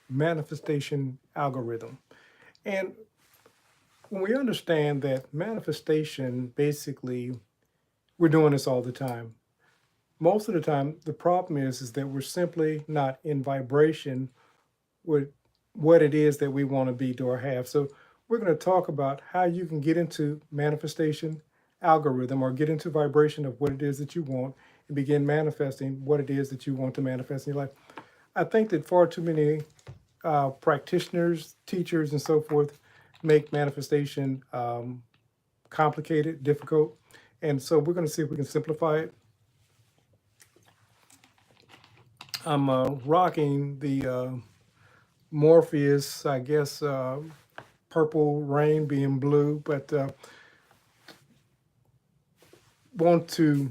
manifestation algorithm. And when we understand that manifestation, basically, we're doing this all the time. Most of the time, the problem is that we're simply not in vibration with what it is that we want to be, do, or have. So we're going to talk about how you can get into manifestation algorithm or get into vibration of what it is that you want and begin manifesting what it is that you want to manifest in your life. I think that far too many practitioners, teachers, and so forth make manifestation complicated, difficult. And so we're going to see if we can simplify it. I'm rocking the Morpheus, I guess, purple rain being blue, but want to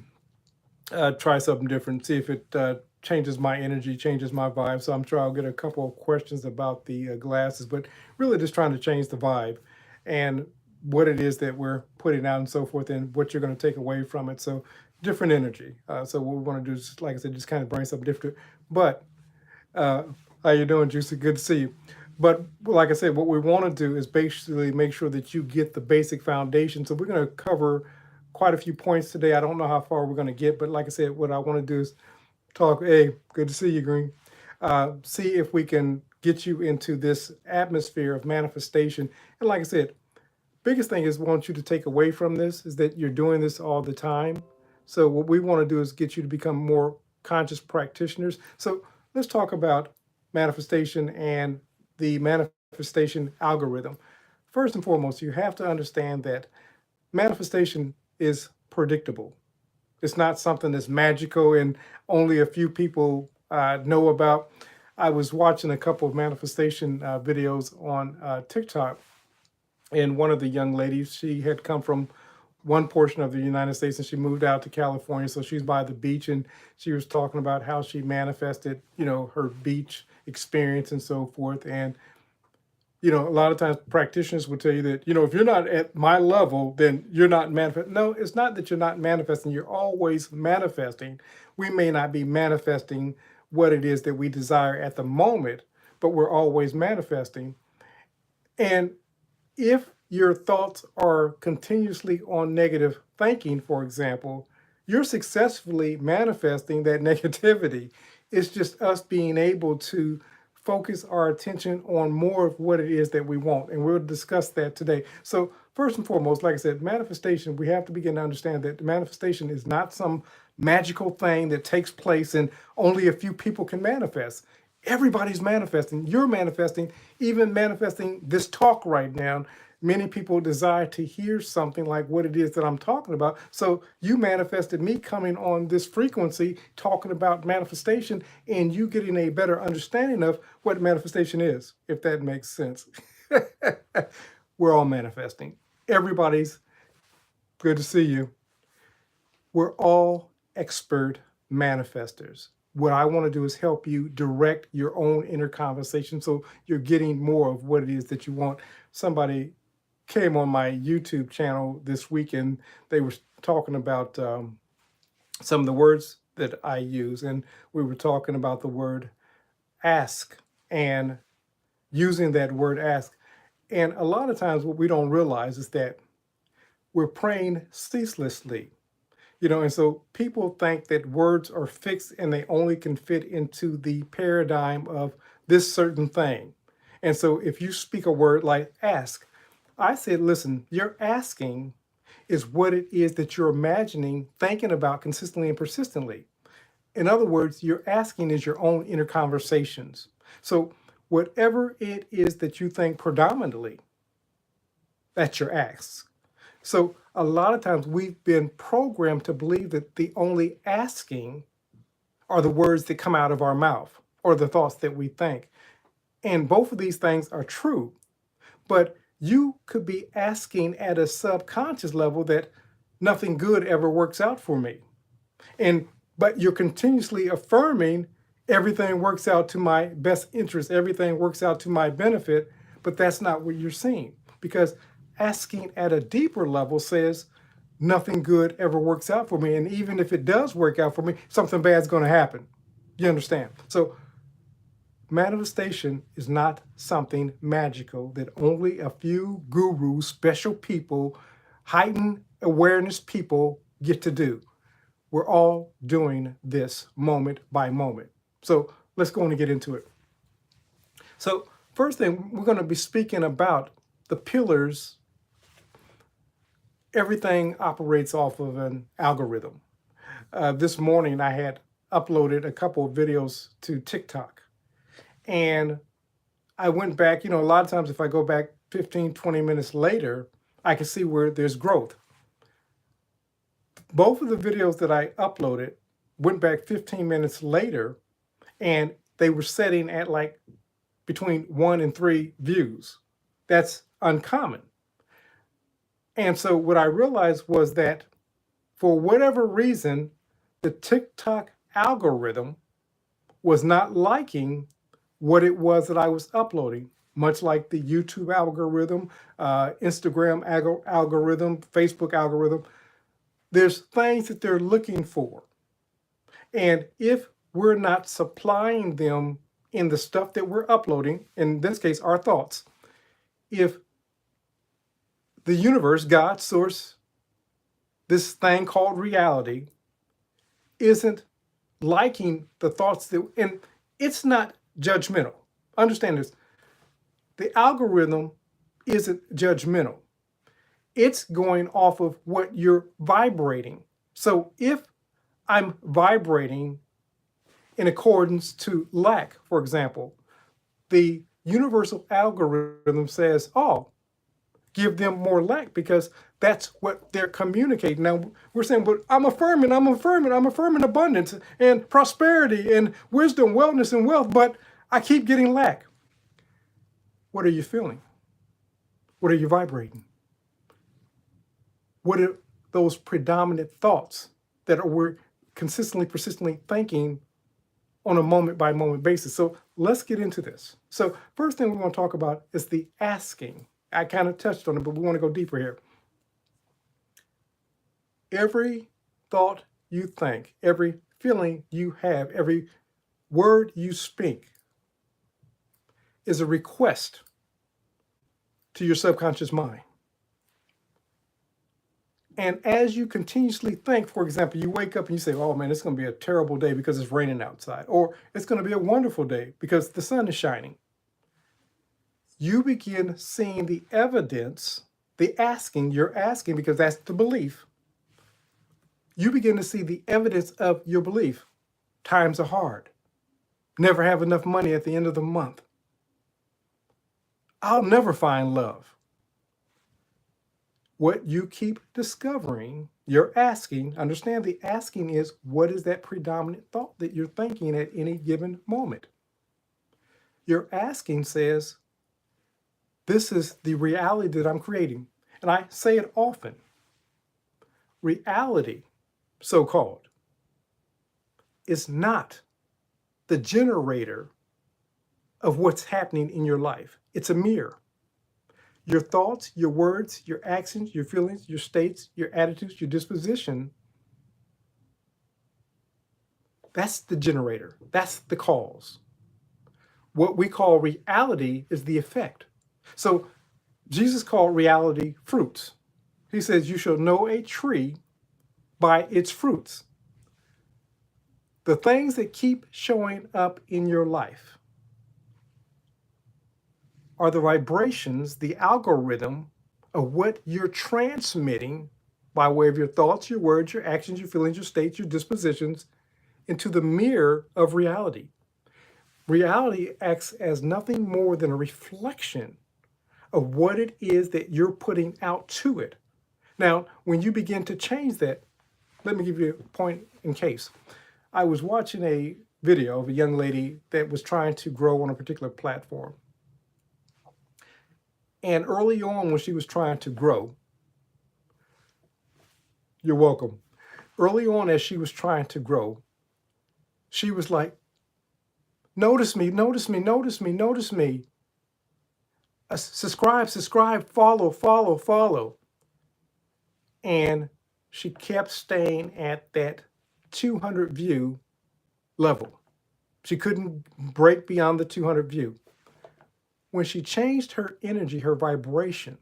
try something different, see if it changes my energy, changes my vibe. So I'm sure I'll get a couple of questions about the glasses, but really just trying to change the vibe and what it is that we're putting out and so forth and what you're going to take away from it. So different energy. So what we want to do is, like I said, just kind of bring something different. But how you doing, Juicy? Good to see you. But like I said, what we want to do is basically make sure that you get the basic foundation. So we're going to cover quite a few points today. I don't know how far we're going to get, but like I said, what I want to do is talk. Hey, good to see you, Green. See if we can get you into this atmosphere of manifestation. And like I said, biggest thing is we want you to take away from this is that you're doing this all the time. So what we want to do is get you to become more conscious practitioners. So let's talk about manifestation and the manifestation algorithm. First and foremost, you have to understand that manifestation is predictable. It's not something that's magical and only a few people know about. I was watching a couple of manifestation videos on TikTok, and one of the young ladies, she had come from one portion of the United States and she moved out to California. So she's by the beach and she was talking about how she manifested, her beach experience and so forth. And a lot of times practitioners will tell you that, if you're not at my level, then you're not manifesting. No, it's not that you're not manifesting. You're always manifesting. We may not be manifesting what it is that we desire at the moment, but we're always manifesting. And if your thoughts are continuously on negative thinking, for example, you're successfully manifesting that negativity. It's just us being able to focus our attention on more of what it is that we want. And we'll discuss that today. So first and foremost, like I said, manifestation, we have to begin to understand that the manifestation is not some magical thing that takes place and only a few people can manifest. Everybody's manifesting. You're manifesting, even manifesting this talk right now. Many people desire to hear something like what it is that I'm talking about. So you manifested me coming on this frequency, talking about manifestation, and you getting a better understanding of what manifestation is, if that makes sense. We're all manifesting. Everybody's good to see you. We're all expert manifestors. What I want to do is help you direct your own inner conversation so you're getting more of what it is that you want. Somebody came on my YouTube channel this week and they were talking about some of the words that I use. And we were talking about the word ask and using that word ask. And a lot of times what we don't realize is that we're praying ceaselessly. And so people think that words are fixed and they only can fit into the paradigm of this certain thing. And so if you speak a word like ask, I said, listen, your asking is what it is that you're imagining, thinking about consistently and persistently. In other words, your asking is your own inner conversations. So whatever it is that you think predominantly, that's your ask. So a lot of times we've been programmed to believe that the only asking are the words that come out of our mouth or the thoughts that we think. And both of these things are true. But you could be asking at a subconscious level that nothing good ever works out for me. But you're continuously affirming everything works out to my best interest, everything works out to my benefit, but that's not what you're seeing. Because asking at a deeper level says nothing good ever works out for me. And even if it does work out for me, something bad's going to happen. You understand? So manifestation is not something magical that only a few gurus, special people, heightened awareness people get to do. We're all doing this moment by moment. So let's go on and get into it. So first thing, we're going to be speaking about the pillars. Everything operates off of an algorithm. This morning I had uploaded a couple of videos to TikTok, and I went back. A lot of times if I go back 15, 20 minutes later, I can see where there's growth. Both of the videos that I uploaded went back 15 minutes later, and they were setting at like between 1 and 3 views. That's uncommon. And so what I realized was that for whatever reason, the TikTok algorithm was not liking what it was that I was uploading, much like the YouTube algorithm, Instagram algorithm, Facebook algorithm. There's things that they're looking for. And if we're not supplying them in the stuff that we're uploading, in this case, our thoughts, if the universe, God, source, this thing called reality, isn't liking the thoughts that, and it's not judgmental. Understand this. The algorithm isn't judgmental. It's going off of what you're vibrating. So if I'm vibrating in accordance to lack, for example, the universal algorithm says, oh, give them more lack because that's what they're communicating. Now we're saying, but I'm affirming abundance and prosperity and wisdom, wellness, and wealth, but I keep getting lack. What are you feeling? What are you vibrating? What are those predominant thoughts that we're consistently, persistently thinking on a moment by moment basis? So let's get into this. So first thing we want to talk about is the asking. I kind of touched on it, but we want to go deeper here. Every thought you think, every feeling you have, every word you speak is a request to your subconscious mind. And as you continuously think, for example, you wake up and you say, oh man, it's going to be a terrible day because it's raining outside, or it's going to be a wonderful day because the sun is shining. You begin seeing the evidence, the asking, you're asking because that's the belief. You begin to see the evidence of your belief. Times are hard. Never have enough money at the end of the month. I'll never find love. What you keep discovering, you're asking, understand the asking is, what is that predominant thought that you're thinking at any given moment? Your asking says, this is the reality that I'm creating. And I say it often. Reality, so-called, is not the generator of what's happening in your life. It's a mirror. Your thoughts, your words, your actions, your feelings, your states, your attitudes, your disposition, that's the generator. That's the cause. What we call reality is the effect. So Jesus called reality fruits. He says, you shall know a tree by its fruits. The things that keep showing up in your life are the vibrations, the algorithm of what you're transmitting by way of your thoughts, your words, your actions, your feelings, your states, your dispositions into the mirror of reality. Reality acts as nothing more than a reflection of what it is that you're putting out to it. Now, when you begin to change that, let me give you a point in case. I was watching a video of a young lady that was trying to grow on a particular platform. And early on when she was trying to grow, you're welcome. Early on as she was trying to grow, she was like, notice me, notice me, notice me, notice me. Subscribe, subscribe, follow, follow, follow. And she kept staying at that 200 view level. She couldn't break beyond the 200 view. When she changed her energy, her vibration,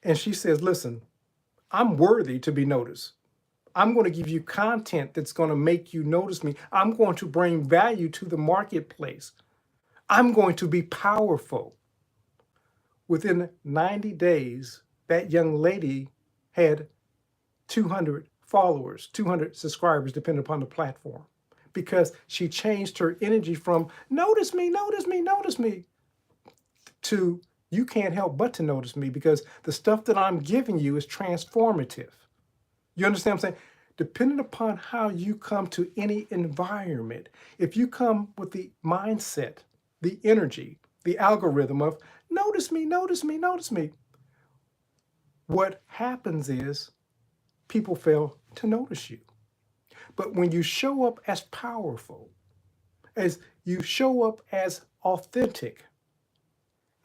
and she says, listen, I'm worthy to be noticed. I'm going to give you content that's going to make you notice me. I'm going to bring value to the marketplace. I'm going to be powerful. Within 90 days, that young lady had 200 followers, 200 subscribers, depending upon the platform, because she changed her energy from notice me, notice me, notice me, to you can't help but to notice me because the stuff that I'm giving you is transformative. You understand what I'm saying? Depending upon how you come to any environment, if you come with the mindset, the energy, the algorithm of notice me, notice me, notice me, what happens is people fail to notice you. But when you show up as powerful, as you show up as authentic,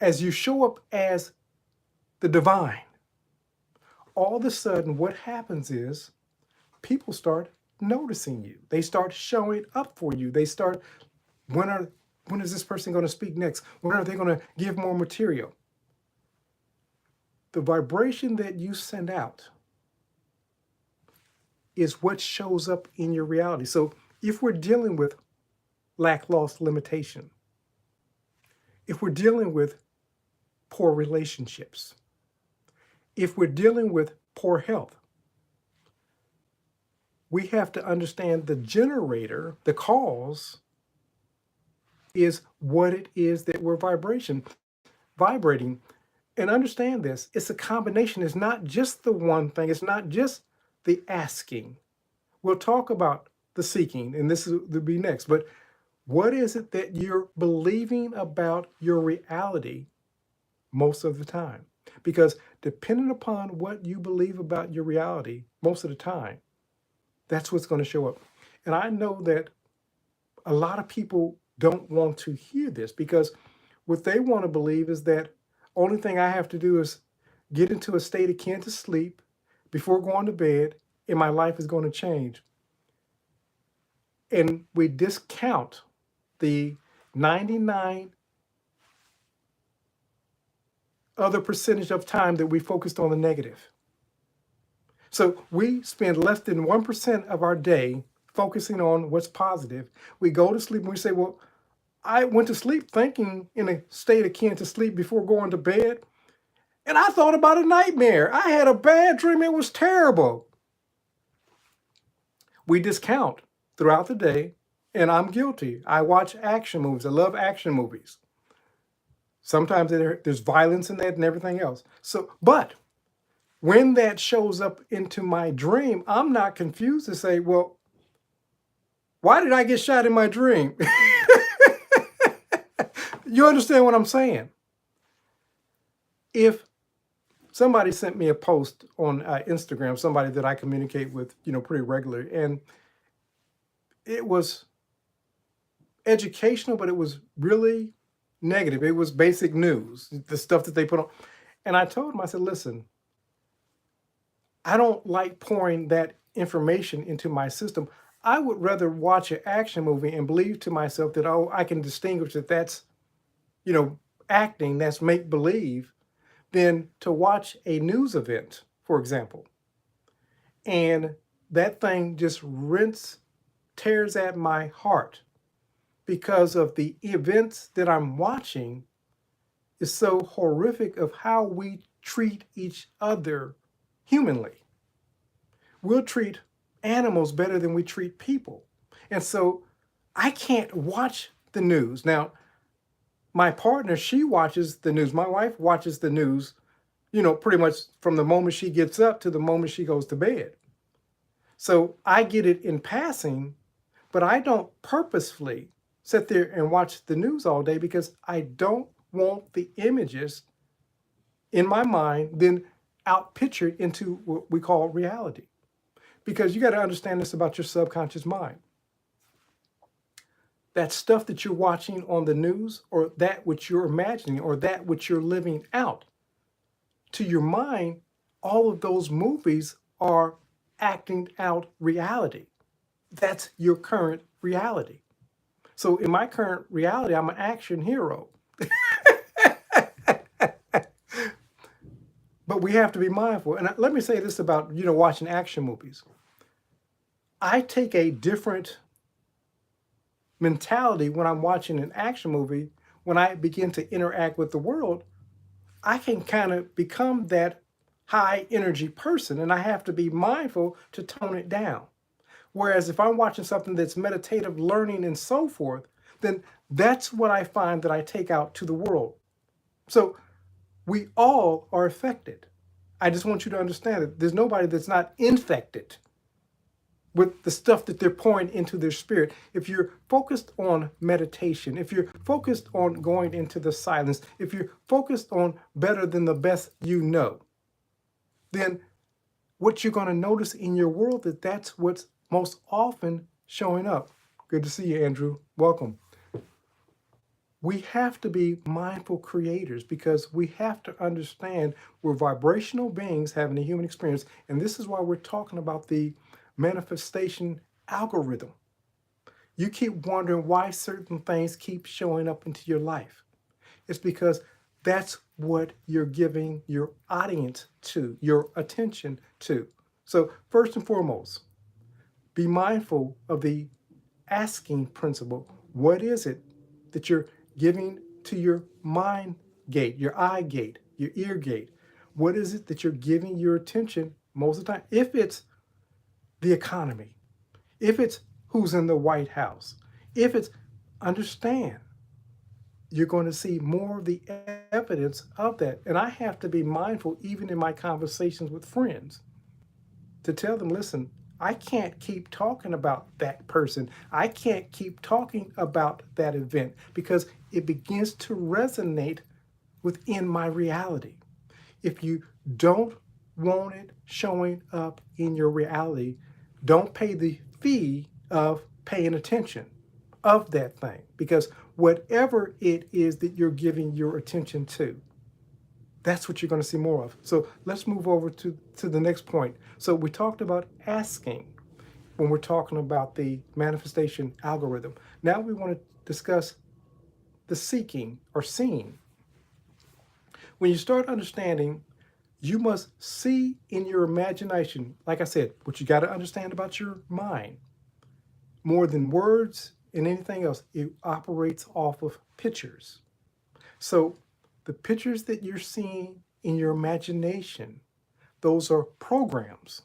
as you show up as the divine, all of a sudden what happens is people start noticing you. They start showing up for you. They start, when is this person going to speak next? When are they going to give more material? The vibration that you send out is what shows up in your reality. So if we're dealing with lack, loss, limitation, if we're dealing with poor relationships, if we're dealing with poor health, we have to understand the generator, the cause, is what it is that we're vibrating. And understand this, it's a combination. It's not just the one thing. It's not just the asking. We'll talk about the seeking, and this will be next. But what is it that you're believing about your reality most of the time? Because depending upon what you believe about your reality most of the time, that's what's going to show up. And I know that a lot of people don't want to hear this because what they want to believe is that only thing I have to do is get into a state akin to sleep before going to bed, and my life is going to change. And we discount the 99 other percentage of time that we focused on the negative. So we spend less than 1% of our day focusing on what's positive. We go to sleep and we say, well, I went to sleep thinking in a state akin to sleep before going to bed. And I thought about a nightmare. I had a bad dream. It was terrible. We discount throughout the day, and I'm guilty. I watch action movies. I love action movies. Sometimes there's violence in that and everything else. So, but when that shows up into my dream, I'm not confused to say, well, why did I get shot in my dream? You understand what I'm saying? If somebody sent me a post on Instagram, somebody that I communicate with, pretty regularly, and it was educational, but it was really negative. It was basic news, the stuff that they put on. And I told him, I said, listen, I don't like pouring that information into my system. I would rather watch an action movie and believe to myself that, oh, I can distinguish that that's, acting, that's make-believe, than to watch a news event, for example. And that thing just tears at my heart because of the events that I'm watching is so horrific of how we treat each other humanly. We'll treat animals better than we treat people. And so I can't watch the news. Now, my partner, she watches the news. My wife watches the news, pretty much from the moment she gets up to the moment she goes to bed. So I get it in passing, but I don't purposefully sit there and watch the news all day because I don't want the images in my mind then out pictured into what we call reality. Because you got to understand this about your subconscious mind. That stuff that you're watching on the news, or that which you're imagining, or that which you're living out, to your mind, all of those movies are acting out reality. That's your current reality. So in my current reality, I'm an action hero. But we have to be mindful. And let me say this about, watching action movies. I take a different mentality when I'm watching an action movie. When I begin to interact with the world, I can kind of become that high energy person, and I have to be mindful to tone it down. Whereas if I'm watching something that's meditative, learning, and so forth, then that's what I find that I take out to the world. So we all are affected. I just want you to understand that there's nobody that's not infected with the stuff that they're pouring into their spirit. If you're focused on meditation, if you're focused on going into the silence, if you're focused on better than the best you know, then what you're going to notice in your world that that's what's most often showing up. Good to see you, Andrew. Welcome. We have to be mindful creators because we have to understand we're vibrational beings having a human experience. And this is why we're talking about the manifestation algorithm. You keep wondering why certain things keep showing up into your life. It's because that's what you're giving your audience to, your attention to. So first and foremost, be mindful of the asking principle. What is it that you're giving to your mind gate, your eye gate, your ear gate? What is it that you're giving your attention most of the time? If it's the economy, if it's who's in the White House, if it's, understand, you're going to see more of the evidence of that. And I have to be mindful, even in my conversations with friends, to tell them, listen, I can't keep talking about that person. I can't keep talking about that event because it begins to resonate within my reality. If you don't want it showing up in your reality, don't pay the fee of paying attention of that thing, because whatever it is that you're giving your attention to, that's what you're going to see more of. So let's move over to the next point. So we talked about asking when we're talking about the manifestation algorithm. Now we want to discuss the seeking or seeing. When you start understanding, you must see in your imagination, like I said, what you got to understand about your mind, more than words and anything else, it operates off of pictures. So the pictures that you're seeing in your imagination, those are programs.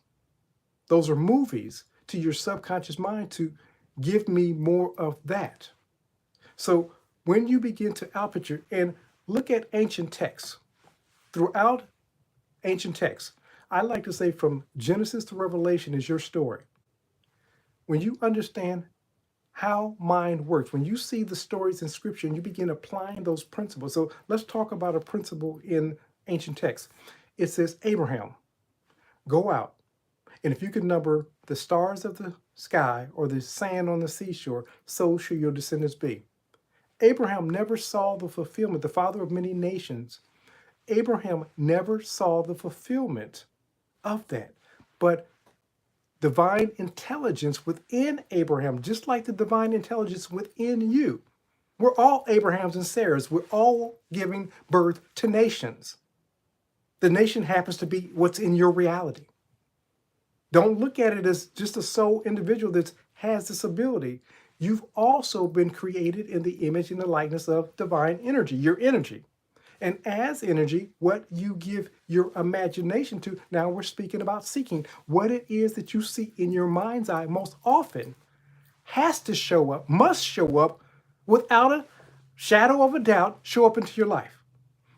Those are movies to your subconscious mind to give me more of that. So when you begin to outpicture and look at ancient texts, throughout ancient texts, I like to say from Genesis to Revelation is your story. When you understand how mind works, when you see the stories in scripture and you begin applying those principles. So let's talk about a principle in ancient texts. It says, Abraham, go out. And if you can number the stars of the sky or the sand on the seashore, so shall your descendants be. Abraham never saw the fulfillment, the father of many nations. Abraham never saw the fulfillment of that. But divine intelligence within Abraham, just like the divine intelligence within you. We're all Abrahams and Sarahs. We're all giving birth to nations. The nation happens to be what's in your reality. Don't look at it as just a sole individual that has this ability. You've also been created in the image and the likeness of divine energy, your energy. And as energy, what you give your imagination to, now we're speaking about seeking. What it is that you see in your mind's eye most often has to show up, must show up without a shadow of a doubt, show up into your life.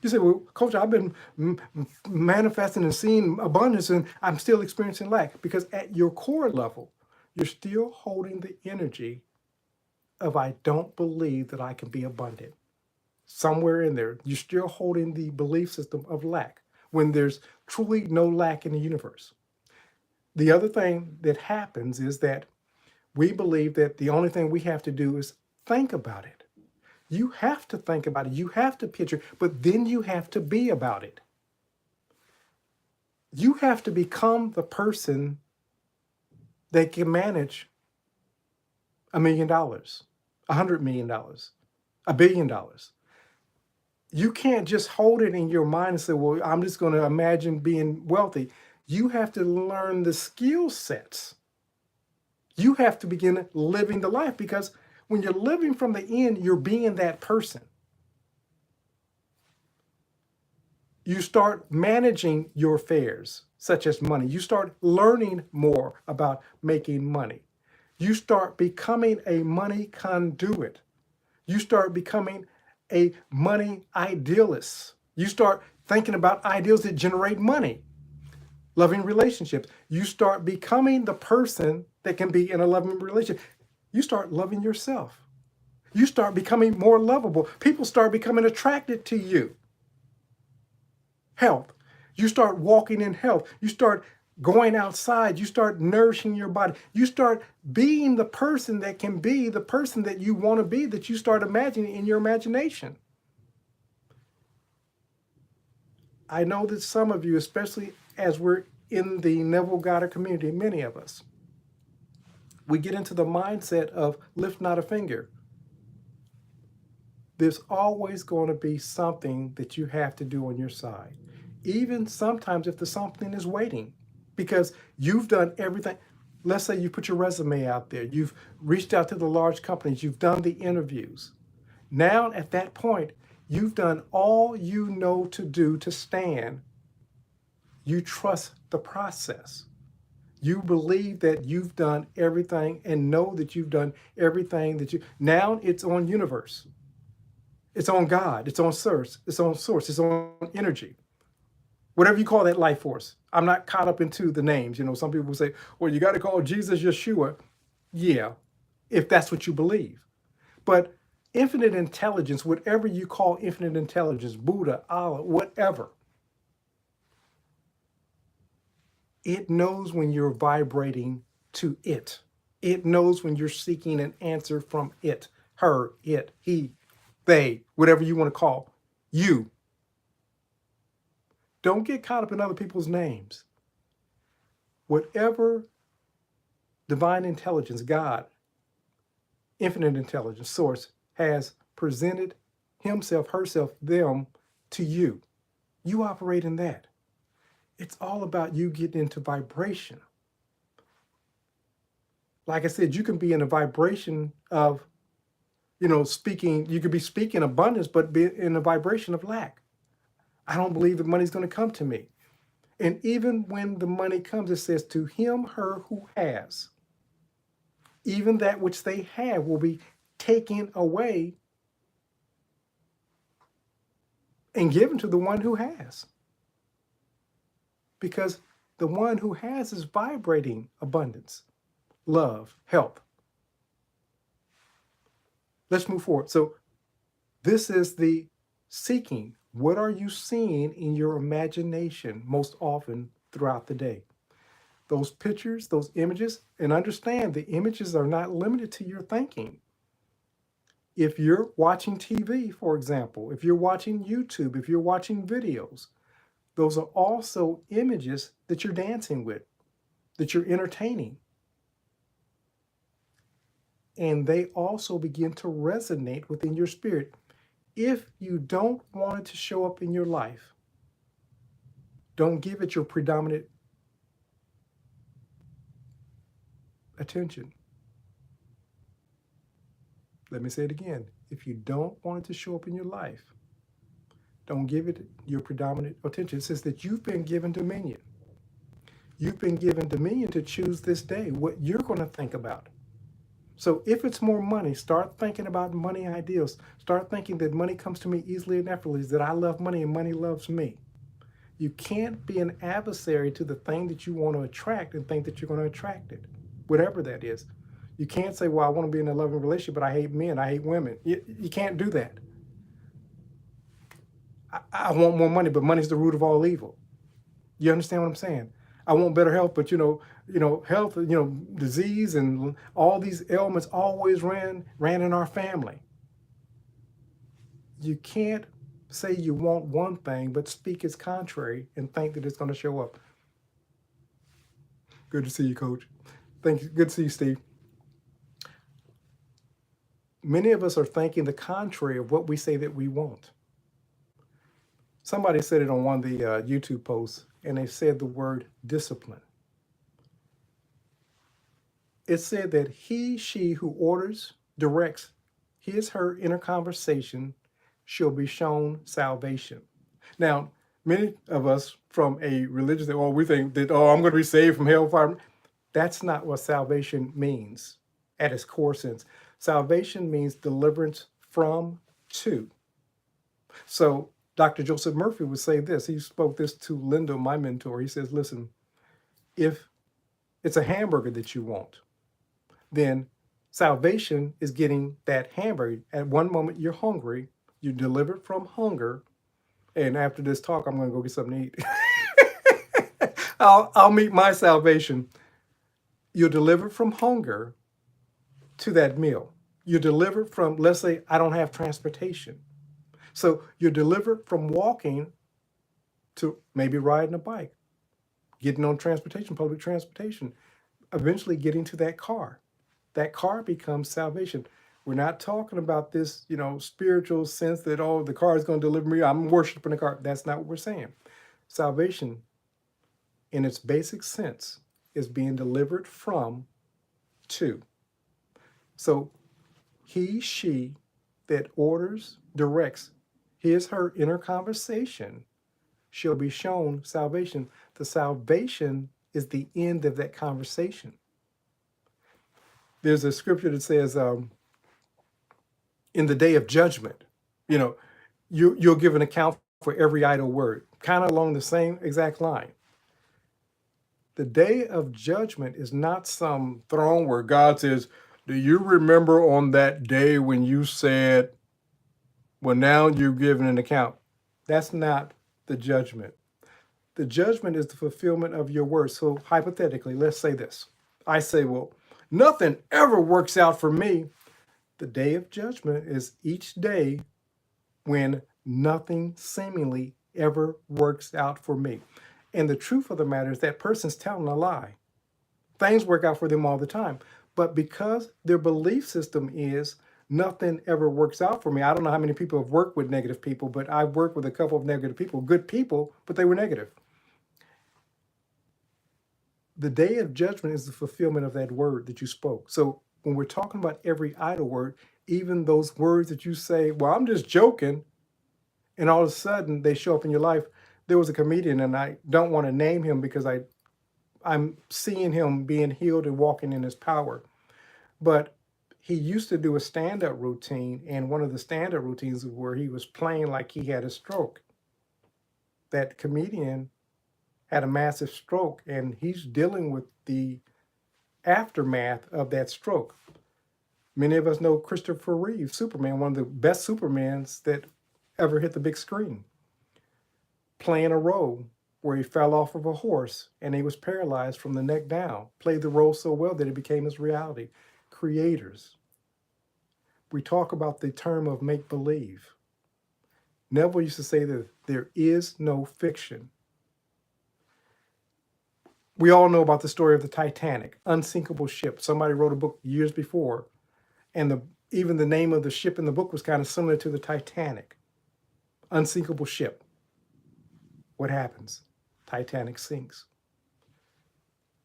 You say, well, Coach, I've been manifesting and seeing abundance and I'm still experiencing lack. Because at your core level, you're still holding the energy of I don't believe that I can be abundant. Somewhere in there, you're still holding the belief system of lack when there's truly no lack in the universe. The other thing that happens is that we believe that the only thing we have to do is think about it. You have to think about it. You have to picture, but then you have to be about it. You have to become the person that can manage $1 million, $100 million, $1 billion. You can't just hold it in your mind and say, well, I'm just going to imagine being wealthy. You have to learn the skill sets. You have to begin living the life, because when you're living from the end, you're being that person. You start managing your affairs, such as money. You start learning more about making money. You start becoming a money conduit. You start becoming a money idealist. You start thinking about ideals that generate money, loving relationships. You start becoming the person that can be in a loving relationship. You start loving yourself. You start becoming more lovable. People start becoming attracted to you. Health. You start walking in health. You start going outside. You start nourishing your body. You start being the person that can be the person that you want to be, that you start imagining in your imagination. I know that some of you, especially as we're in the Neville Goddard community, many of us, we get into the mindset of lift not a finger. There's always going to be something that you have to do on your side. Even sometimes if the something is waiting, because you've done everything. Let's say you put your resume out there. You've reached out to the large companies. You've done the interviews. Now at that point, you've done all you know to do to stand. You trust the process. You believe that you've done everything and know that you've done everything that you. Now it's on universe. It's on God. It's on source. It's on source. It's on energy. Whatever you call that life force. I'm not caught up into the names. You know, some people say, well, you got to call Jesus Yeshua. Yeah, if that's what you believe. But infinite intelligence, whatever you call infinite intelligence, Buddha, Allah, whatever, it knows when you're vibrating to it. It knows when you're seeking an answer from it, her, it, he, they, whatever you want to call you. Don't get caught up in other people's names. Whatever divine intelligence, God, infinite intelligence, source, has presented himself, herself, them to you, you operate in that. It's all about you getting into vibration. Like I said, you can be in a vibration of, speaking, you could be speaking abundance, but be in a vibration of lack. I don't believe that money's going to come to me. And even when the money comes, it says to him, her who has. Even that which they have will be taken away and given to the one who has. Because the one who has is vibrating abundance, love, health. Let's move forward. So this is the seeking. What are you seeing in your imagination most often throughout the day? Those pictures, those images, and understand the images are not limited to your thinking. If you're watching TV, for example, if you're watching YouTube, if you're watching videos, those are also images that you're dancing with, that you're entertaining. And they also begin to resonate within your spirit. If you don't want it to show up in your life, don't give it your predominant attention. Let me say it again. If you don't want it to show up in your life, don't give it your predominant attention. It says that you've been given dominion. You've been given dominion to choose this day what you're going to think about. So if it's more money, start thinking about money ideals. Start thinking that money comes to me easily and effortlessly, that I love money and money loves me. You can't be an adversary to the thing that you want to attract and think that you're going to attract it, whatever that is. You can't say, well, I want to be in a loving relationship, but I hate men, I hate women. You can't do that. I want more money, but money's the root of all evil. You understand what I'm saying? I want better health, but health, disease and all these ailments always ran in our family. You can't say you want one thing, but speak its contrary and think that it's going to show up. Good to see you, Coach. Thank you. Good to see you, Steve. Many of us are thinking the contrary of what we say that we want. Somebody said it on one of the YouTube posts, and they said the word discipline. It said that he, she who orders, directs his, her inner conversation shall be shown salvation. Now, many of us from a religious, oh, we think that, oh, I'm going to be saved from hellfire. That's not what salvation means at its core sense. Salvation means deliverance from, to. So Dr. Joseph Murphy would say this. He spoke this to Linda, my mentor. He says, listen, if it's a hamburger that you want, then salvation is getting that hamburger. At one moment, you're hungry. You're delivered from hunger. And after this talk, I'm going to go get something to eat. I'll meet my salvation. You're delivered from hunger to that meal. You're delivered from, let's say, I don't have transportation. So you're delivered from walking to maybe riding a bike, getting on transportation, public transportation, eventually getting to that car. That car becomes salvation. We're not talking about this, spiritual sense that, oh, the car is going to deliver me. I'm worshiping the car. That's not what we're saying. Salvation, in its basic sense, is being delivered from, to. So he, she that orders, directs his, her inner conversation shall be shown salvation. The salvation is the end of that conversation. There's a scripture that says, in the day of judgment, you'll give an account for every idle word, kind of along the same exact line. The day of judgment is not some throne where God says, do you remember on that day when you said, well, now you're giving an account? That's not the judgment. The judgment is the fulfillment of your words. So hypothetically, let's say this. I say, well, nothing ever works out for me. The day of judgment is each day when nothing seemingly ever works out for me. And the truth of the matter is that person's telling a lie. Things work out for them all the time. But because their belief system is nothing ever works out for me. I don't know how many people have worked with negative people, but I've worked with a couple of negative people, good people, but they were negative. The day of judgment is the fulfillment of that word that you spoke. So when we're talking about every idle word, even those words that you say, well, I'm just joking, and all of a sudden they show up in your life. There was a comedian, and I don't want to name him because I'm seeing him being healed and walking in his power. But he used to do a stand-up routine, and one of the stand-up routines where he was playing like he had a stroke. That comedian had a massive stroke, and he's dealing with the aftermath of that stroke. Many of us know Christopher Reeve, Superman, one of the best Supermans that ever hit the big screen, playing a role where he fell off of a horse and he was paralyzed from the neck down, played the role so well that it became his reality. Creators. We talk about the term of make-believe. Neville used to say that there is no fiction. We all know about the story of the Titanic, unsinkable ship. Somebody wrote a book years before, and even the name of the ship in the book was kind of similar to the Titanic. Unsinkable ship. What happens? Titanic sinks.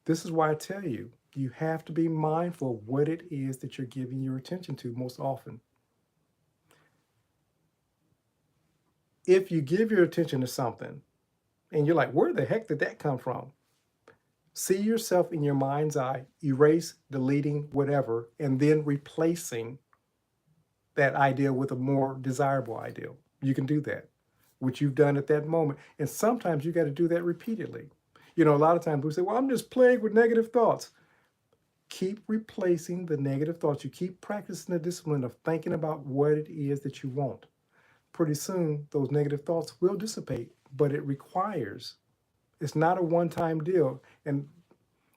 This is why I tell you, you have to be mindful of what it is that you're giving your attention to most often. If you give your attention to something, and you're like, where the heck did that come from? See yourself in your mind's eye, erase, deleting, whatever, and then replacing that idea with a more desirable ideal. You can do that, which you've done at that moment. And sometimes you got to do that repeatedly. A lot of times we say, well, I'm just plagued with negative thoughts. Keep replacing the negative thoughts. You keep practicing the discipline of thinking about what it is that you want. Pretty soon, those negative thoughts will dissipate, but it requires, it's not a one-time deal. And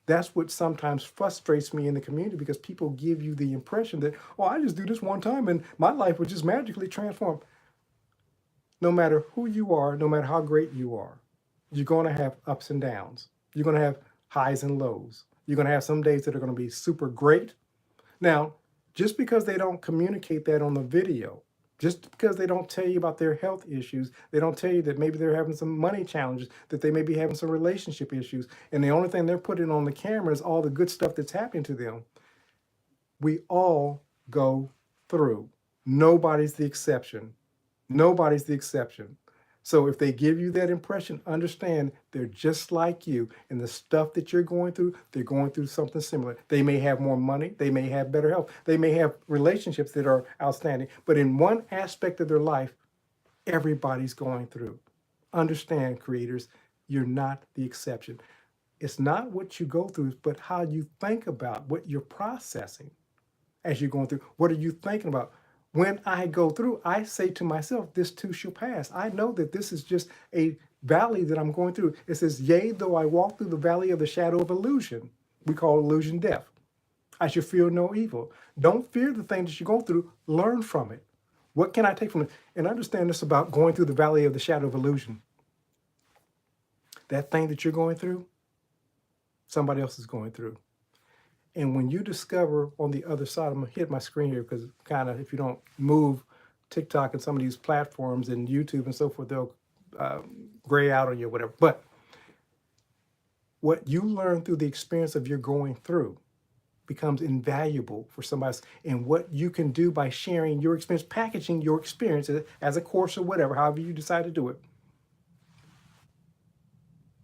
that's what sometimes frustrates me in the community, because people give you the impression that, oh, I just do this one time and my life would just magically transform. No matter who you are, no matter how great you are, you're going to have ups and downs. You're going to have highs and lows. You're going to have some days that are going to be super great. Now, Just because they don't communicate that on the video, just because they don't tell you about their health issues, they don't tell you that maybe they're having some money challenges, that they may be having some relationship issues, and the only thing they're putting on the camera is all the good stuff that's happening to them. We all go through. Nobody's the exception. Nobody's the exception. So if they give you that impression, understand they're just like you. And the stuff that you're going through, they're going through something similar. They may have more money. They may have better health. They may have relationships that are outstanding. But in one aspect of their life, everybody's going through. Understand, creators, you're not the exception. It's not what you go through, but how you think about what you're processing as you're going through. What are you thinking about? When I go through, I say to myself, this too shall pass. I know that this is just a valley that I'm going through. It says, yea, though I walk through the valley of the shadow of illusion. We call illusion death. I should fear no evil. Don't fear the thing that you're going through. Learn from it. What can I take from it? And understand this about going through the valley of the shadow of illusion. That thing that you're going through, somebody else is going through. And when you discover on the other side, I'm going to hit my screen here because kind of, if you don't move TikTok and some of these platforms and YouTube and so forth, they'll gray out on you or whatever. But what you learn through the experience of your going through becomes invaluable for somebody else. And what you can do by sharing your experience, packaging your experience as a course or whatever, however you decide to do it,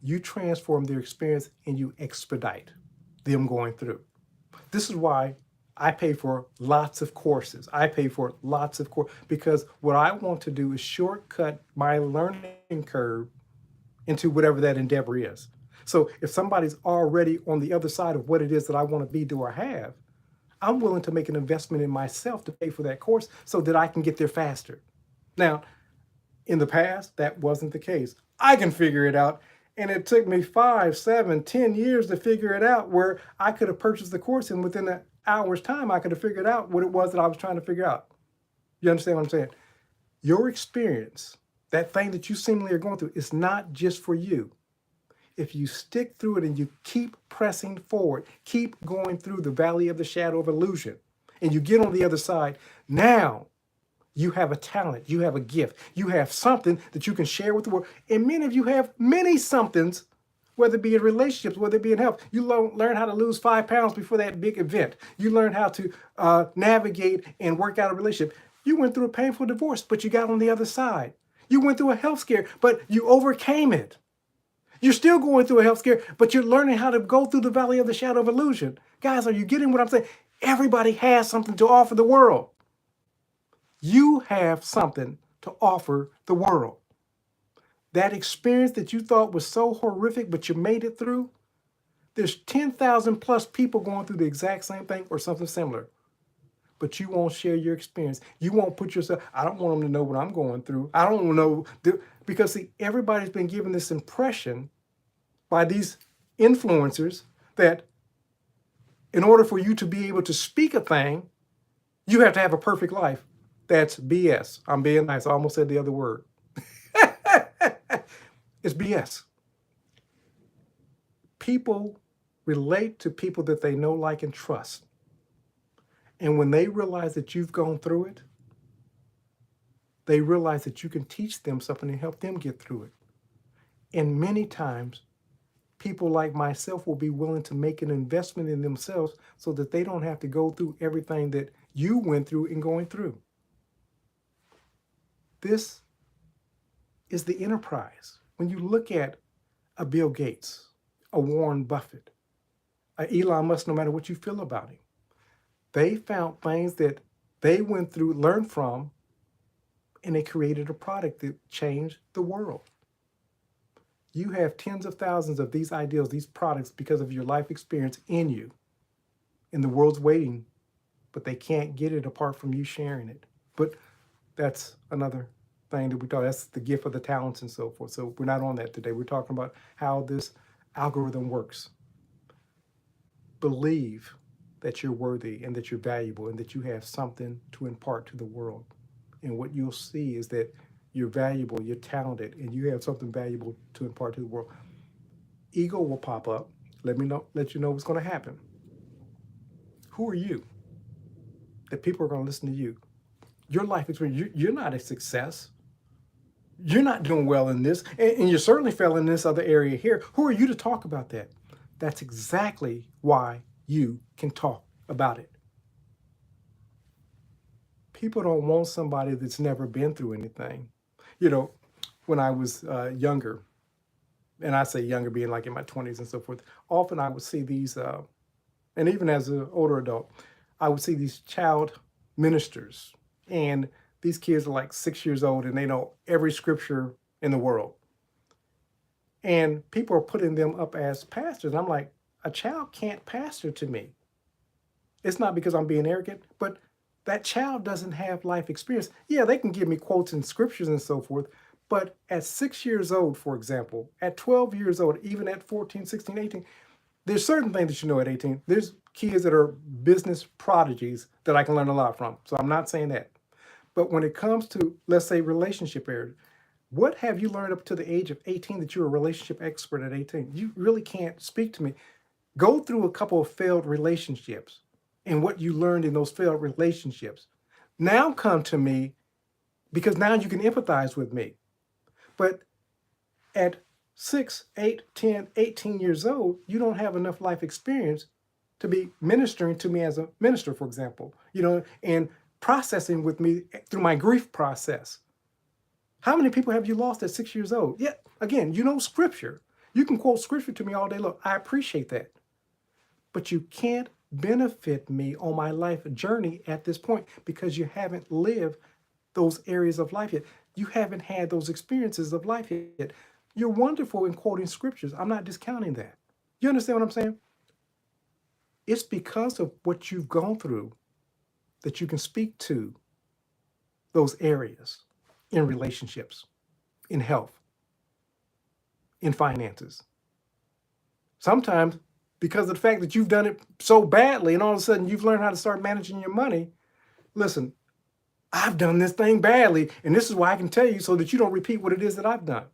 you transform their experience and you expedite them going through. This is why I pay for lots of courses. I pay for lots of courses because what I want to do is shortcut my learning curve into whatever that endeavor is. So if somebody's already on the other side of what it is that I want to be, do, or have, I'm willing to make an investment in myself to pay for that course so that I can get there faster. Now, in the past, that wasn't the case. I can figure it out. And it took me 5, 7, 10 years to figure it out, where I could have purchased the course and within an hour's time, I could have figured out what it was that I was trying to figure out. You understand what I'm saying? Your experience, that thing that you seemingly are going through, is not just for you. If you stick through it and you keep pressing forward, keep going through the valley of the shadow of illusion, and you get on the other side, now you have a talent, you have a gift, you have something that you can share with the world. And many of you have many somethings, whether it be in relationships, whether it be in health. You learn how to lose 5 pounds before that big event. You learn how to navigate and work out a relationship. You went through a painful divorce, but you got on the other side. You went through a health scare, but you overcame it. You're still going through a health scare, but you're learning how to go through the valley of the shadow of illusion. Guys, are you getting what I'm saying? Everybody has something to offer the world. You have something to offer the world. That experience that you thought was so horrific, but you made it through, there's 10,000 plus people going through the exact same thing or something similar. But you won't share your experience. You won't put yourself, I don't want them to know what I'm going through. I don't know, because see, everybody's been given this impression by these influencers that in order for you to be able to speak a thing, you have to have a perfect life. That's BS. I'm being nice. I almost said the other word. It's BS. People relate to people that they know, like, and trust. And when they realize that you've gone through it, they realize that you can teach them something and help them get through it. And many times, people like myself will be willing to make an investment in themselves so that they don't have to go through everything that you went through in going through. This is the enterprise. When you look at a Bill Gates, a Warren Buffett, a Elon Musk, no matter what you feel about him, they found things that they went through, learned from, and they created a product that changed the world. You have tens of thousands of these ideals, these products, because of your life experience in you. And the world's waiting, but they can't get it apart from you sharing it. But that's another thing that we talk. That's the gift of the talents and so forth. So we're not on that today. We're talking about how this algorithm works. Believe that you're worthy and that you're valuable and that you have something to impart to the world. And what you'll see is that you're valuable, you're talented, and you have something valuable to impart to the world. Ego will pop up. Let you know what's going to happen. Who are you? that people are going to listen to you. Your life experience, you're not a success. You're not doing well in this, and you're certainly failing in this other area here. Who are you to talk about that? That's exactly why you can talk about it. People don't want somebody that's never been through anything. You know, when I was younger, and I say younger being like in my 20s and so forth, often I would see these, and even as an older adult, I would see these child ministers. And these kids are like 6 years old and they know every scripture in the world. And people are putting them up as pastors. I'm like, a child can't pastor to me. It's not because I'm being arrogant, but that child doesn't have life experience. Yeah, they can give me quotes and scriptures and so forth. But at 6 years old, for example, at 12 years old, even at 14, 16, 18, there's certain things that you know at 18. There's kids that are business prodigies that I can learn a lot from. So I'm not saying that. But when it comes to, let's say, relationship areas, what have you learned up to the age of 18 that you're a relationship expert at 18? You really can't speak to me. Go through a couple of failed relationships and what you learned in those failed relationships. Now come to me because now you can empathize with me. But at 6, 8, 10, 18 years old, you don't have enough life experience to be ministering to me as a minister, for example, and processing with me through my grief process. How many people have you lost at 6 years old? Yeah, again, you know scripture. You can quote scripture to me all day long. I appreciate that. But you can't benefit me on my life journey at this point because you haven't lived those areas of life yet. You haven't had those experiences of life yet. You're wonderful in quoting scriptures. I'm not discounting that. You understand what I'm saying? It's because of what you've gone through that you can speak to those areas in relationships, in health, in finances. Sometimes because of the fact that you've done it so badly and all of a sudden you've learned how to start managing your money. Listen, I've done this thing badly, and this is why I can tell you so that you don't repeat what it is that I've done.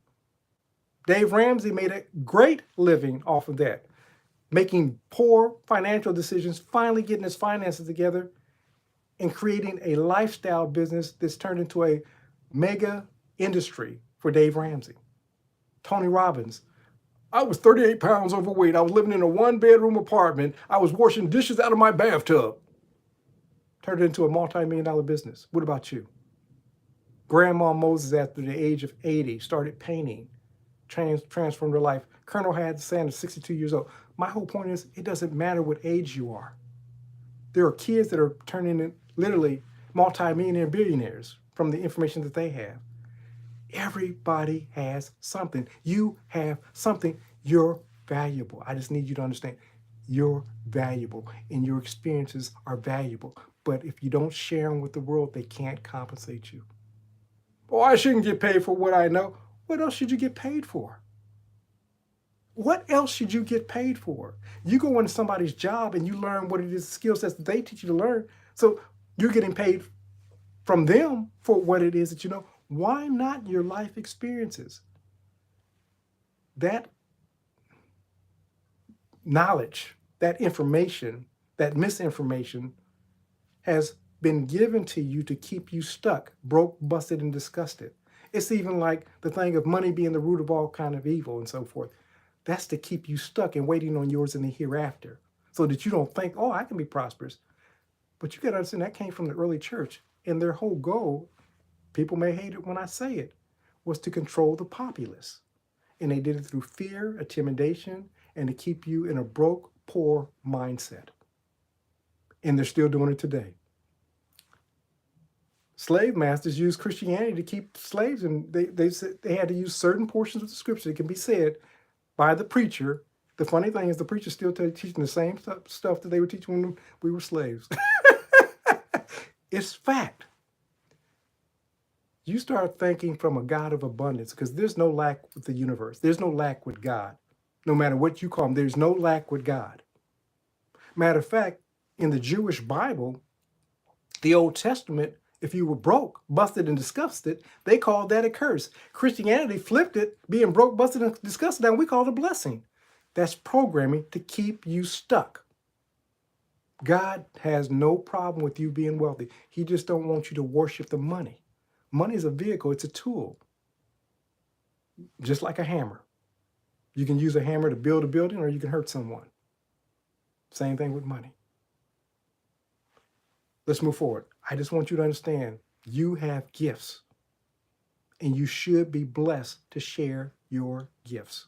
Dave Ramsey made a great living off of that, making poor financial decisions, finally getting his finances together, and creating a lifestyle business that's turned into a mega industry for Dave Ramsey. Tony Robbins. I was 38 pounds overweight. I was living in a one-bedroom apartment. I was washing dishes out of my bathtub. Turned it into a multi-million-dollar business. What about you? Grandma Moses, after the age of 80, started painting, transformed her life. Colonel Had Sanders, 62 years old. My whole point is, it doesn't matter what age you are. There are kids that are turning in literally multi-millionaire billionaires from the information that they have. Everybody has something. You have something. You're valuable. I just need you to understand. You're valuable and your experiences are valuable. But if you don't share them with the world, they can't compensate you. Oh, I shouldn't get paid for what I know. What else should you get paid for? What else should you get paid for? You go into somebody's job and you learn what it is, the skill sets that they teach you to learn. So you're getting paid from them for what it is that you know. Why not your life experiences? That knowledge, that information, that misinformation has been given to you to keep you stuck, broke, busted, and disgusted. It's even like the thing of money being the root of all kind of evil and so forth. That's to keep you stuck and waiting on yours in the hereafter so that you don't think, oh, I can be prosperous. But you got to understand that came from the early church, and their whole goal, people may hate it when I say it, was to control the populace. And they did it through fear, intimidation, and to keep you in a broke, poor mindset. And they're still doing it today. Slave masters used Christianity to keep slaves, and they said they had to use certain portions of the scripture that can be said by the preacher. The funny thing is the preacher's still teaching the same stuff that they were teaching when we were slaves. It's fact. You start thinking from a God of abundance, because there's no lack with the universe. There's no lack with God. No matter what you call him, there's no lack with God. Matter of fact, in the Jewish Bible, the Old Testament, if you were broke, busted, and disgusted, they called that a curse. Christianity flipped it, being broke, busted, and disgusted, and we call it a blessing. That's programming to keep you stuck. God has no problem with you being wealthy. He just don't want you to worship the money. Money is a vehicle, it's a tool, just like a hammer. You can use a hammer to build a building or you can hurt someone. Same thing with money. Let's move forward. I just want you to understand you have gifts and you should be blessed to share your gifts.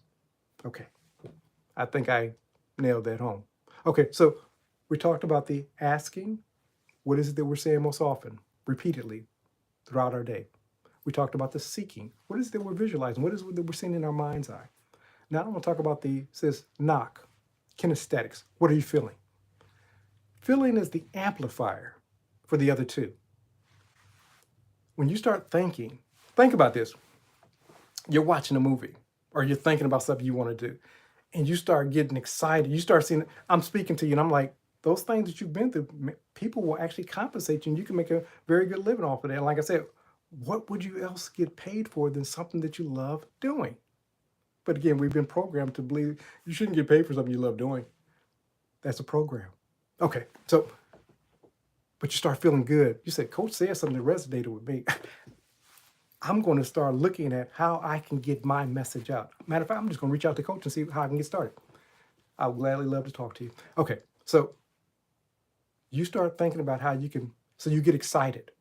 Okay. I think I nailed that home. Okay, so we talked about the asking. What is it that we're saying most often, repeatedly throughout our day? We talked about the seeking. What is it that we're visualizing? What is it that we're seeing in our mind's eye? Now I'm going to talk about says knock, kinesthetics. What are you feeling? Feeling is the amplifier for the other two. When you start thinking, think about this. You're watching a movie or you're thinking about something you want to do and you start getting excited. You start seeing, I'm speaking to you and I'm like, those things that you've been through, people will actually compensate you and you can make a very good living off of that. And like I said, what would you else get paid for than something that you love doing? But again, we've been programmed to believe you shouldn't get paid for something you love doing. That's a program. Okay, so, but you start feeling good. You said, Coach said something that resonated with me. I'm going to start looking at how I can get my message out. Matter of fact, I'm just going to reach out to Coach and see how I can get started. I would gladly love to talk to you. Okay, so you start thinking about how you can, so you get excited.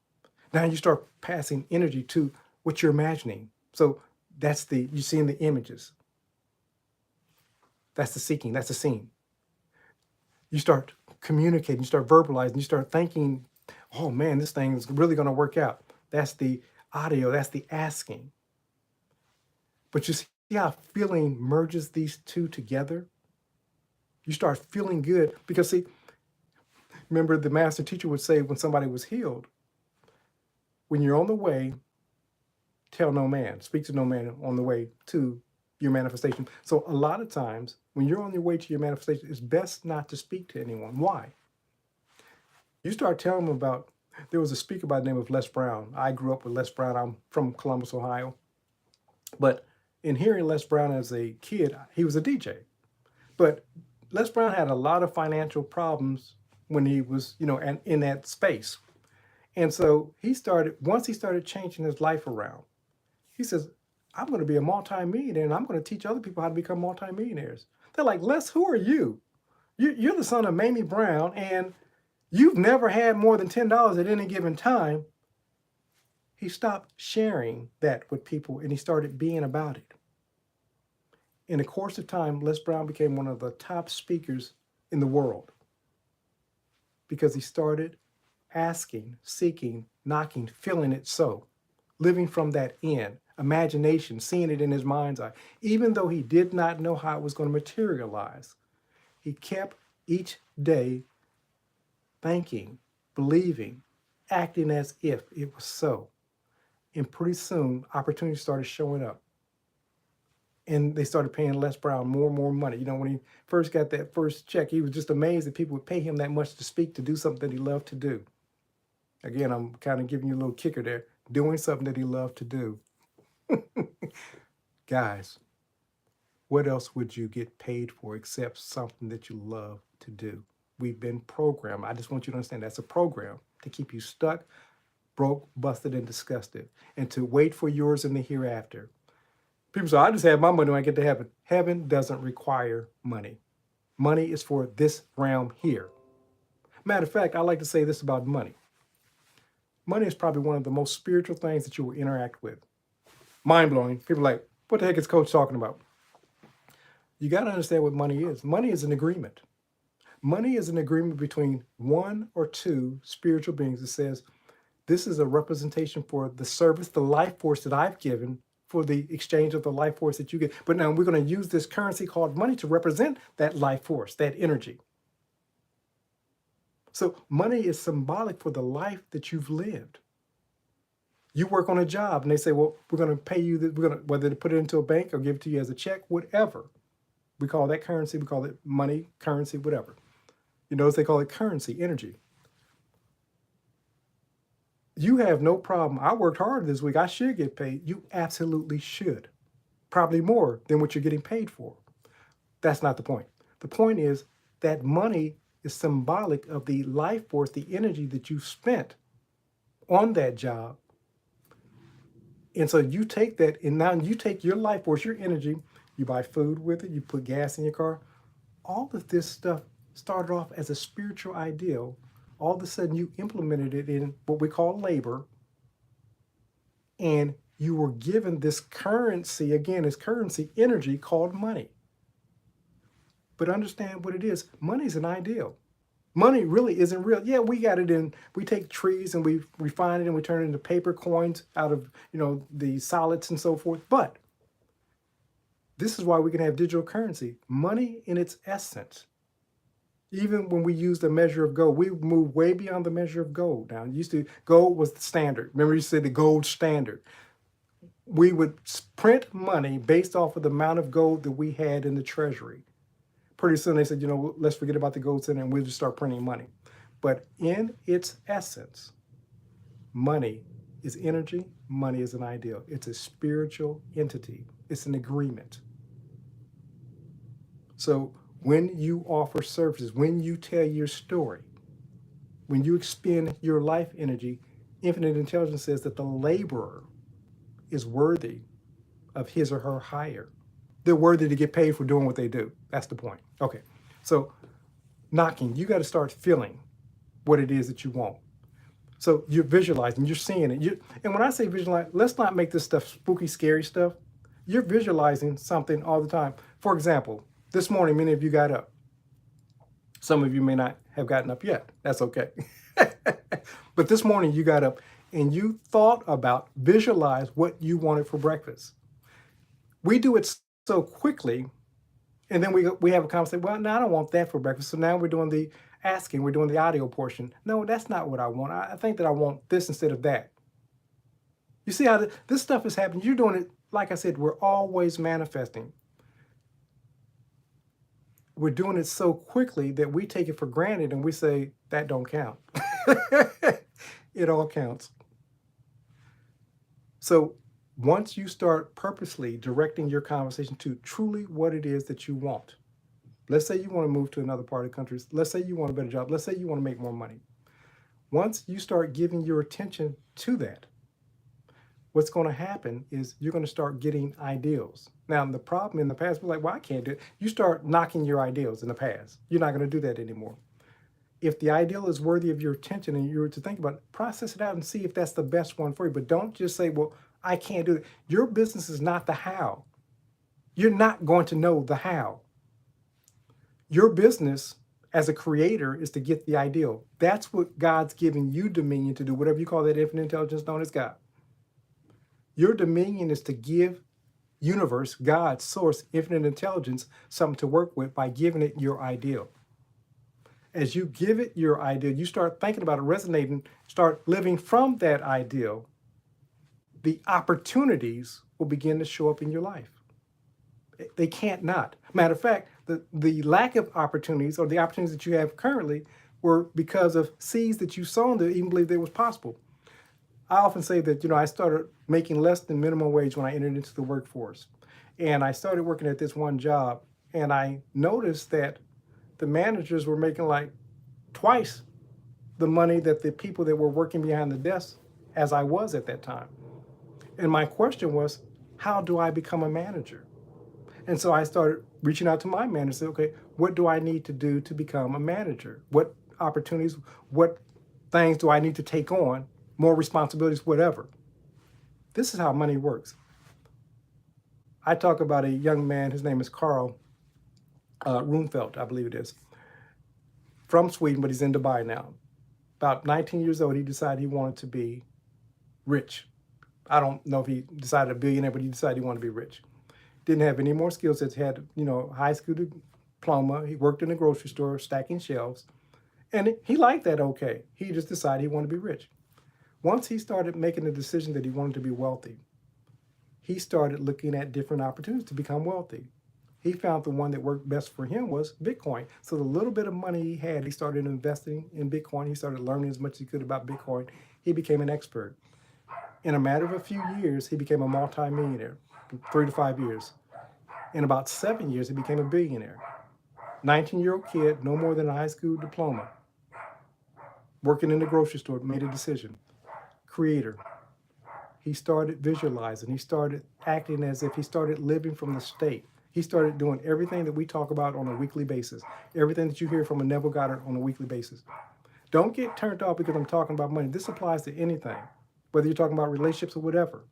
Now you start passing energy to what you're imagining. So that's you're seeing the images. That's the seeking, that's the scene. You start communicating, you start verbalizing, you start thinking, oh man, this thing is really going to work out. That's the audio, that's the asking. But you see how feeling merges these two together? You start feeling good because, see, remember the master teacher would say when somebody was healed, when you're on the way, tell no man, speak to no man on the way to your manifestation. So a lot of times when you're on your way to your manifestation, it's best not to speak to anyone. Why? You start telling them about, there was a speaker by the name of Les Brown. I grew up with Les Brown. I'm from Columbus, Ohio. But in hearing Les Brown as a kid, he was a DJ. But Les Brown had a lot of financial problems when he was, in that space. And so once he started changing his life around, he says, I'm going to be a multimillionaire and I'm going to teach other people how to become multimillionaires. They're like, Les, who are you? You're the son of Mamie Brown and you've never had more than $10 at any given time. He stopped sharing that with people and he started being about it. In the course of time, Les Brown became one of the top speakers in the world because he started asking, seeking, knocking, feeling it so, living from that end, imagination, seeing it in his mind's eye. Even though he did not know how it was going to materialize, he kept each day thinking, believing, acting as if it was so. And pretty soon, opportunities started showing up. And they started paying Les Brown more and more money. When he first got that first check, he was just amazed that people would pay him that much to speak, to do something that he loved to do. Again, I'm kind of giving you a little kicker there. Doing something that he loved to do. Guys, what else would you get paid for except something that you love to do? We've been programmed. I just want you to understand that's a program to keep you stuck, broke, busted, and disgusted, and to wait for yours in the hereafter. People say, I just have my money when I get to heaven. Heaven doesn't require money. Money is for this realm here. Matter of fact, I like to say this about money. Money is probably one of the most spiritual things that you will interact with. Mind-blowing. People are like, what the heck is Coach talking about? You got to understand what money is. Money is an agreement. Money is an agreement between one or two spiritual beings that says, this is a representation for the service, the life force that I've given for the exchange of the life force that you get. But now we're going to use this currency called money to represent that life force, that energy. So money is symbolic for the life that you've lived. You work on a job and they say, well, we're going to pay you, whether to put it into a bank or give it to you as a check, whatever. We call that currency. We call it money, currency, whatever. You notice they call it currency, energy. You have no problem. I worked hard this week. I should get paid. You absolutely should. Probably more than what you're getting paid for. That's not the point. The point is that money is symbolic of the life force, the energy that you spent on that job. And so you take that, and now you take your life force, your energy, you buy food with it, you put gas in your car. All of this stuff started off as a spiritual ideal. All of a sudden, you implemented it in what we call labor, and you were given this currency, again, this currency energy called money. But understand what it is. Money is an ideal. Money really isn't real. Yeah, we got it in, we take trees and we refine it and we turn it into paper coins out of, the solids and so forth. But this is why we can have digital currency. Money in its essence, even when we use the measure of gold, we move way beyond the measure of gold. Now, gold was the standard. Remember, you said the gold standard. We would print money based off of the amount of gold that we had in the treasury. Pretty soon they said, let's forget about the gold standard and we'll just start printing money. But in its essence, money is energy. Money is an ideal. It's a spiritual entity. It's an agreement. So when you offer services, when you tell your story, when you expend your life energy, infinite intelligence says that the laborer is worthy of his or her hire. They're worthy to get paid for doing what they do. That's the point. Okay. So knocking, you got to start feeling what it is that you want. So you're visualizing, you're seeing it. And when I say visualize, let's not make this stuff spooky, scary stuff. You're visualizing something all the time. For example, this morning, many of you got up. Some of you may not have gotten up yet. That's okay. But this morning you got up and you thought about, visualize what you wanted for breakfast. We do it so quickly, and then we have a conversation. Well, no, I don't want that for breakfast. So now we're doing the asking. We're doing the audio portion. No, that's not what I want. I think that I want this instead of that. You see how this stuff is happening? You're doing it, like I said, we're always manifesting. We're doing it so quickly that we take it for granted and we say, that don't count. It all counts. So once you start purposely directing your conversation to truly what it is that you want, let's say you want to move to another part of the country. Let's say you want a better job. Let's say you want to make more money. Once you start giving your attention to that, what's going to happen is you're going to start getting ideals. Now, the problem in the past was like, well, I can't do it. You start knocking your ideals in the past. You're not going to do that anymore. If the ideal is worthy of your attention and you were to think about it, process it out and see if that's the best one for you. But don't just say, well, I can't do it. Your business is not the how. You're not going to know the how. Your business as a creator is to get the ideal. That's what God's giving you dominion to do, whatever you call that infinite intelligence known as God. Your dominion is to give universe, God, source, infinite intelligence, something to work with by giving it your ideal. As you give it your ideal, you start thinking about it, resonating, start living from that ideal, the opportunities will begin to show up in your life. They can't not. Matter of fact, the lack of opportunities or the opportunities that you have currently were because of seeds that you sown that even believed it was possible. I often say that, I started making less than minimum wage when I entered into the workforce. And I started working at this one job, and I noticed that the managers were making like twice the money that the people that were working behind the desk as I was at that time. And my question was, how do I become a manager? And so I started reaching out to my manager and said, okay, what do I need to do to become a manager? What opportunities, what things do I need to take on? More responsibilities, whatever. This is how money works. I talk about a young man, his name is Carl Roomfeld, I believe it is, from Sweden, but he's in Dubai now. About 19 years old, he decided he wanted to be rich. I don't know if he decided a billionaire, but he decided he wanted to be rich. Didn't have any more skill sets, had, high school diploma. He worked in a grocery store, stacking shelves. And he liked that okay. He just decided he wanted to be rich. Once he started making the decision that he wanted to be wealthy, he started looking at different opportunities to become wealthy. He found the one that worked best for him was Bitcoin. So the little bit of money he had, he started investing in Bitcoin. He started learning as much as he could about Bitcoin. He became an expert. In a matter of a few years, he became a multimillionaire, 3 to 5 years. In about 7 years, he became a billionaire. 19-year-old kid, no more than a high school diploma, working in the grocery store, made a decision. Creator. He started visualizing. He started acting as if he started living from the state. He started doing everything that we talk about on a weekly basis, everything that you hear from a Neville Goddard on a weekly basis. Don't get turned off because I'm talking about money. This applies to anything, whether you're talking about relationships or whatever.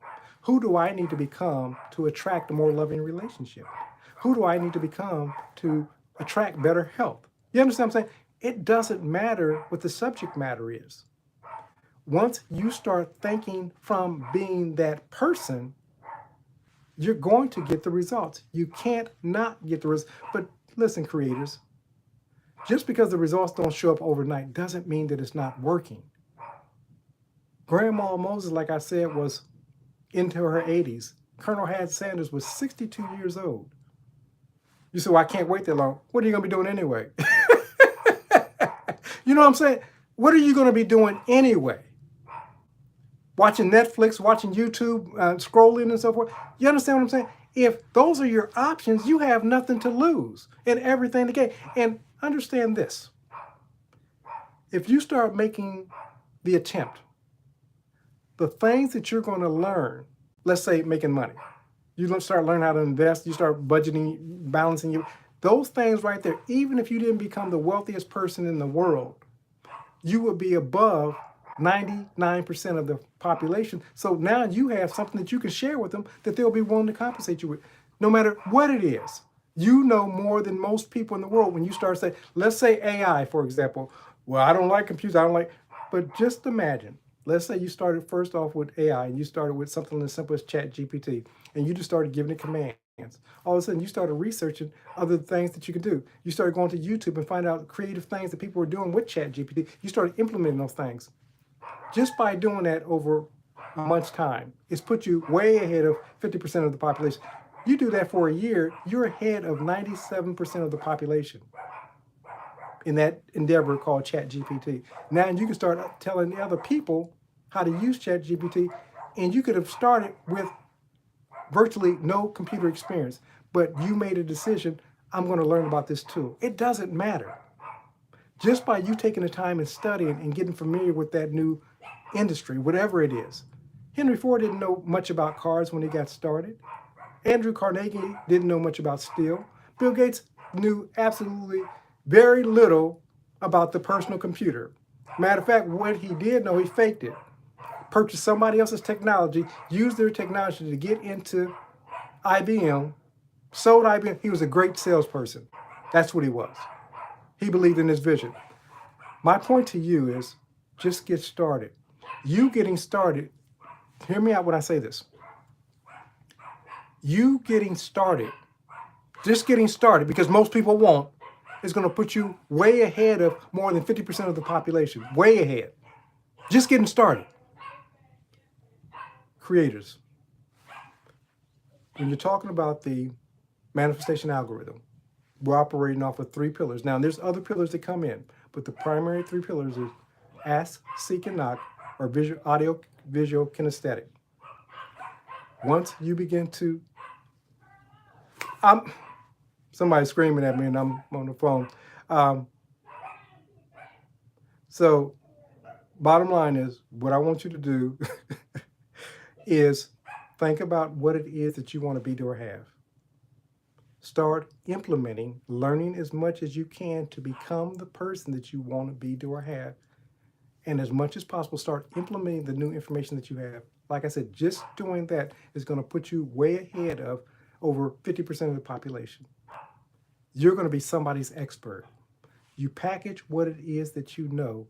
Who do I need to become to attract a more loving relationship? Who do I need to become to attract better health? You understand what I'm saying? It doesn't matter what the subject matter is. Once you start thinking from being that person, you're going to get the results. You can't not get the results. But listen, creators, just because the results don't show up overnight doesn't mean that it's not working. Grandma Moses, like I said, was into her 80s. Colonel Had Sanders was 62 years old. You say, well, I can't wait that long. What are you going to be doing anyway? You know what I'm saying? What are you going to be doing anyway? Watching Netflix, watching YouTube, scrolling and so forth. You understand what I'm saying? If those are your options, you have nothing to lose and everything to gain. And understand this. If you start making the attempt, the things that you're going to learn, let's say making money, you don't start learning how to invest, you start budgeting, balancing you, those things right there, even if you didn't become the wealthiest person in the world, you would be above 99% of the population. So now you have something that you can share with them that they'll be willing to compensate you with, no matter what it is. You know more than most people in the world when you start saying, let's say AI, for example. Well, I don't like computers, I don't like, but just imagine, let's say you started first off with AI and you started with something as simple as ChatGPT and you just started giving it commands. All of a sudden you started researching other things that you can do. You started going to YouTube and find out creative things that people were doing with ChatGPT. You started implementing those things. Just by doing that over a month's time, it's put you way ahead of 50% of the population. You do that for a year, you're ahead of 97% of the population in that endeavor called ChatGPT. Now you can start telling the other people how to use ChatGPT, and you could have started with virtually no computer experience, but you made a decision, I'm going to learn about this tool. It doesn't matter. Just by you taking the time and studying and getting familiar with that new industry, whatever it is. Henry Ford didn't know much about cars when he got started. Andrew Carnegie didn't know much about steel. Bill Gates knew absolutely very little about the personal computer. Matter of fact, what he did know, he faked it. Purchased somebody else's technology, used their technology to get into IBM, sold IBM. He was a great salesperson. That's what he was. He believed in his vision. My point to you is just get started. You getting started, hear me out when I say this. You getting started, just getting started, because most people won't, is going to put you way ahead of more than 50% of the population. Way ahead. Just getting started. Creators, when you're talking about the manifestation algorithm, we're operating off of 3 pillars. Now, there's other pillars that come in, but the primary 3 pillars is ask, seek, and knock, or visual, audio, visual, kinesthetic. Once you begin to, somebody's screaming at me and I'm on the phone. So bottom line is, what I want you to do is think about what it is that you want to be, do, or have. Start implementing, learning as much as you can to become the person that you want to be, do, or have. And as much as possible, start implementing the new information that you have. Like I said, just doing that is going to put you way ahead of over 50% of the population. You're going to be somebody's expert. You package what it is that you know,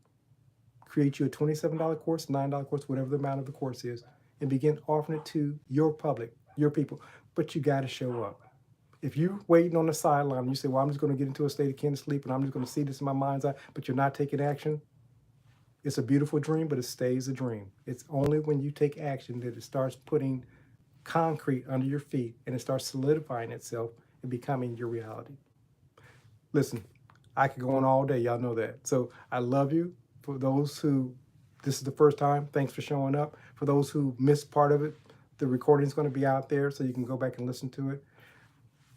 create you a $27 course, $9 course, whatever the amount of the course is, and begin offering it to your public, your people. But you got to show up. If you're waiting on the sideline and you say, well, I'm just going to get into a state of kin sleep and I'm just going to see this in my mind's eye, but you're not taking action, it's a beautiful dream, but it stays a dream. It's only when you take action that it starts putting concrete under your feet and it starts solidifying itself and becoming your reality. Listen, I could go on all day. Y'all know that. So I love you. For those who, this is the first time, thanks for showing up. For those who missed part of it, the recording is going to be out there so you can go back and listen to it.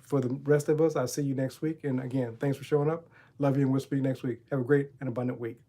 for the rest of us, I'll see you next week. And again, thanks for showing up. Love you, and we'll speak next week. Have a great and abundant week.